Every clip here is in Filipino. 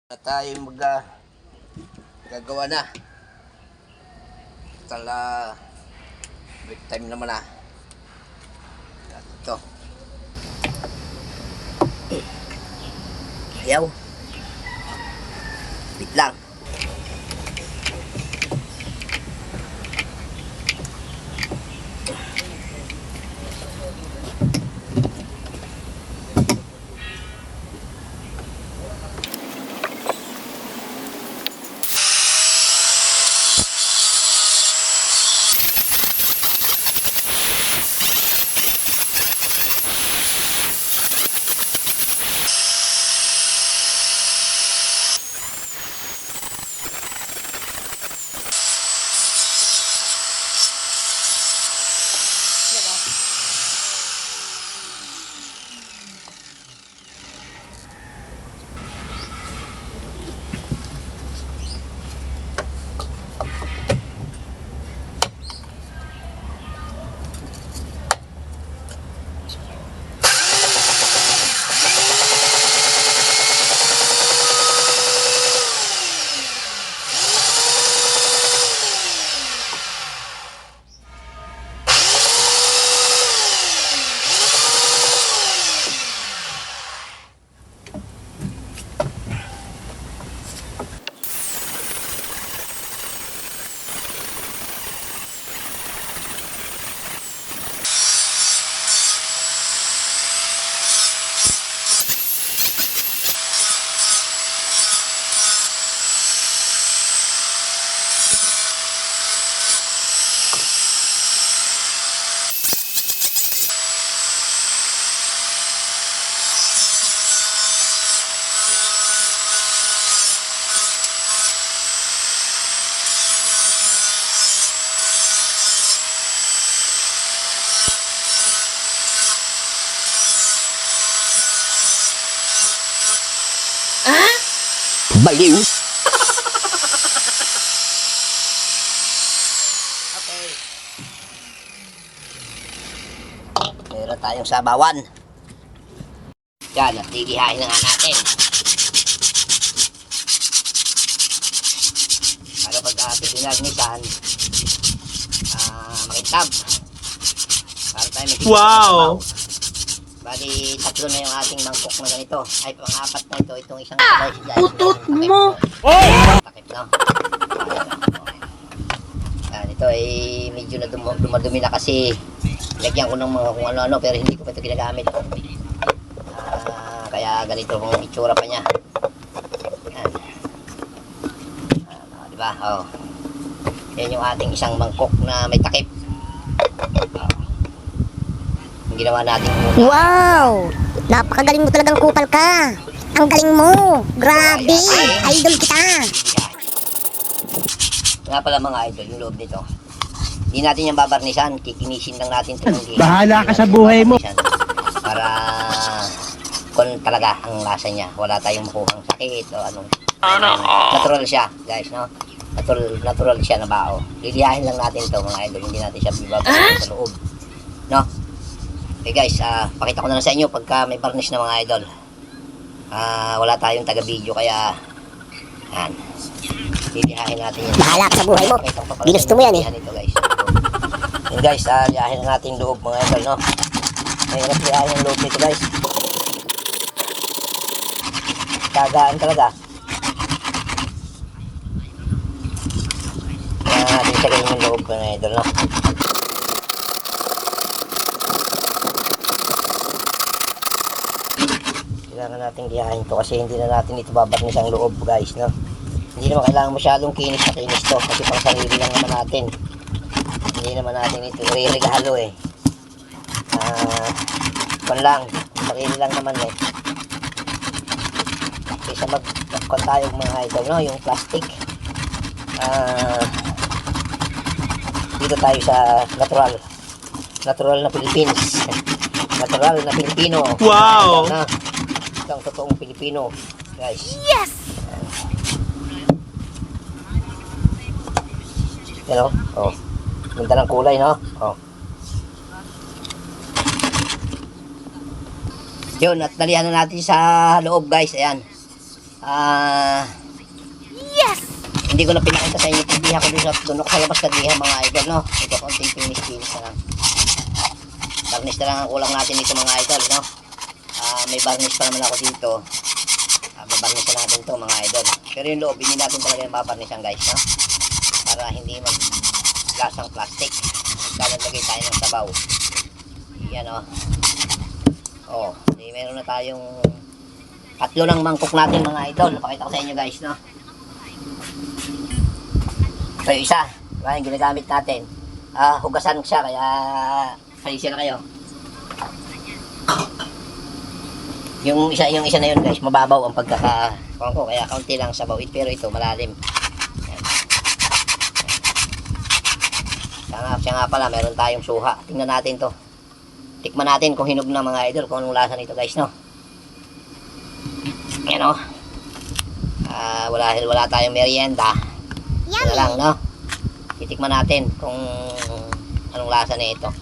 Na tayo gagawa na. Tala break time naman na. Ito. Ayaw. Bit lang. Baliw. Okay. Meron tayong sabawan. Yan, at ligihain na nga natin. Para pag pinagnisan, makintab. Para tayo makikita. Wow! Bali, tatlo na yung ating mangkok na ganito. Ay, pang-apat na ito. Itong isang Utot mo! Takip, no? Yan, ito ay medyo na dumadumi na kasi lagyan ko ng mga kung ano-ano pero hindi ko pa ito ginagamit. Kaya ganito kung itsura pa niya. Yan. Diba? Oh. Yan yung ating isang mangkok na may takip. Ginawa natin muna. Wow! Napakagaling mo talagang kupal ka. Ang galing mo. Grabe. Idol kita. Nga pala mga idol, yung loob nito. Hindi natin yung babarnisan. Kikinisin lang natin ito. Bahala ka sa buhay mo. Para kung talaga ang lasa niya. Wala tayong makuhang sakit o anong. Natural siya, guys, no? Natural siya na bao. Liliyahin lang natin ito mga idol. Hindi natin siya bibabarnisan sa loob. No? Okay guys, pakita ko na lang sa inyo pagka may varnish na mga idol. Wala tayong taga-video kaya yan. Lilihain natin yan. Bahala ka sa buhay mo. Ginusto mo yan eh. Ito, guys. Yan guys, lihain na natin loob mga idol, no? Mahirap lihain yung loob nito guys. Tagaan talaga. Kaya natin tagayin yung loob mga idol, no? Kailangan natin lihain to kasi hindi na natin ito babarnis ang loob guys, no? Hindi naman kailangan masyadong kinis na kinis to kasi pang sarili lang naman natin. Hindi naman natin ito re-regalo eh. Kung lang, sarili lang naman eh. Kaysa mag-kon tayo mga idol, no? Yung plastic. Dito tayo sa natural na Philippines. Natural na Pilipino. Wow! Ang totoong Pilipino, guys. Yes! Yan o. Oh. Ganda ng kulay, no? Oh. Yun, at nalihan na natin sa loob, guys. Ayan. Hindi ko na pinakita sa inyo. Tidiha ko doon ako sa labas kadiha mga idol, no? Ito, konting finish na lang. Varnish na lang ang kulang natin dito mga idol, no? May varnish pa naman ako dito. Babarnish na natin to mga idol. Pero yung loob, hindi natin talaga yung babarnishan guys, no? Para hindi mag-lasang plastic. Maglalagay tayo ng sabaw. Yan, oh. Oh, meron na tayong 3 ng mangkok natin mga idol. Pakita ko sa inyo guys, no? Ito yung isa. Diba, yung ginagamit natin. Hugasan siya, kaya palisi na kayo. Yung isa na yun guys, mababaw ang pagkaka-kuhan ko, kaya kaunti lang sabaw. Pero ito malalim. Yan. Siya nga pala, meron tayong suha. Tingnan natin to. Tikman natin kung hinog na mga idol, kung anong lasa nito guys, no? Yan, oh. Wala tayong merienda. Yan lang, no? Titikman natin kung anong lasa nito.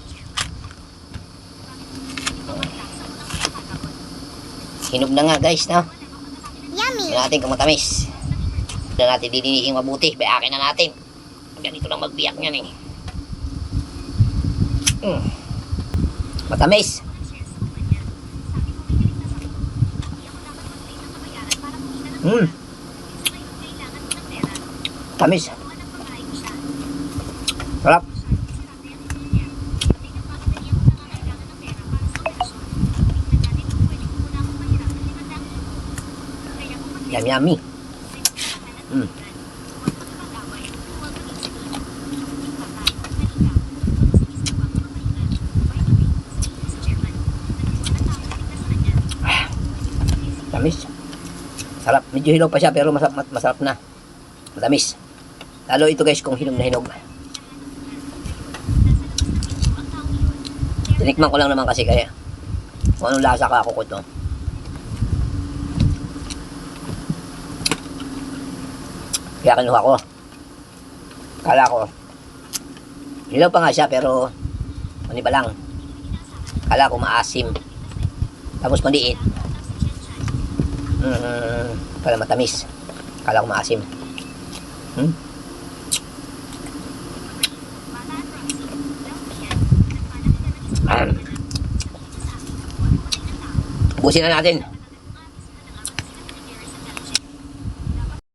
Hinog na nga guys, no? Yummy! Tignan natin kung matamis. Tignan natin, didinihin mabuti. Bayakin na natin. Ganito lang magbiyak niyan eh. Matamis. Tamis. Sarap. Yummy. Tamis. Sarap. Medyo hinog pa siya pero masarap na. Matamis. Lalo ito guys kung hinog na hinog. Tinikman ko lang naman kasi kaya kung anong lasa ka ako ko to. Kaya kinuha ko. Kala ko hilaw pa nga siya pero ano ba lang. Kala ko maasim. Tapos maliit. Pala matamis. Kala ko maasim. Busin na natin.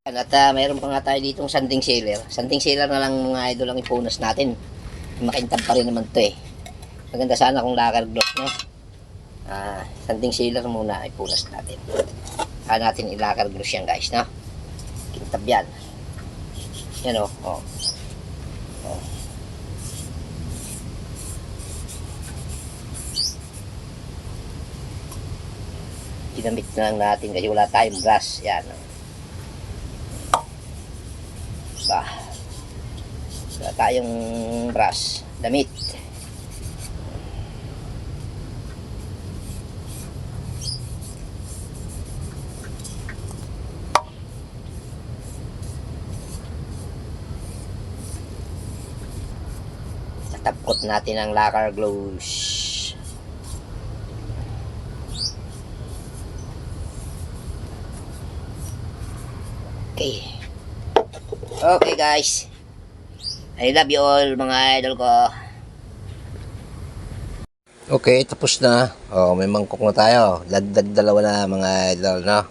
At mayroon pa nga tayo ditong sanding sailor. Sanding sailor na lang mga idol ang ipunas natin. Makintab pa rin naman to eh. Maganda sana kung lacquer gloss, no? Sanding sailor muna ipunas natin. Kaya natin i-lacquer gloss yan guys, no? Kintab yan. Yan o. Oh. Oh. Ginamit na lang natin kasi wala tayong brush. Yan. Wala tayong brush. Damit. Tatapkot natin ang lacquer gloss. Okay guys, I love you all mga idol ko. Okay, tapos na. May mangkok na tayo. Dagdag 2 na mga idol, no?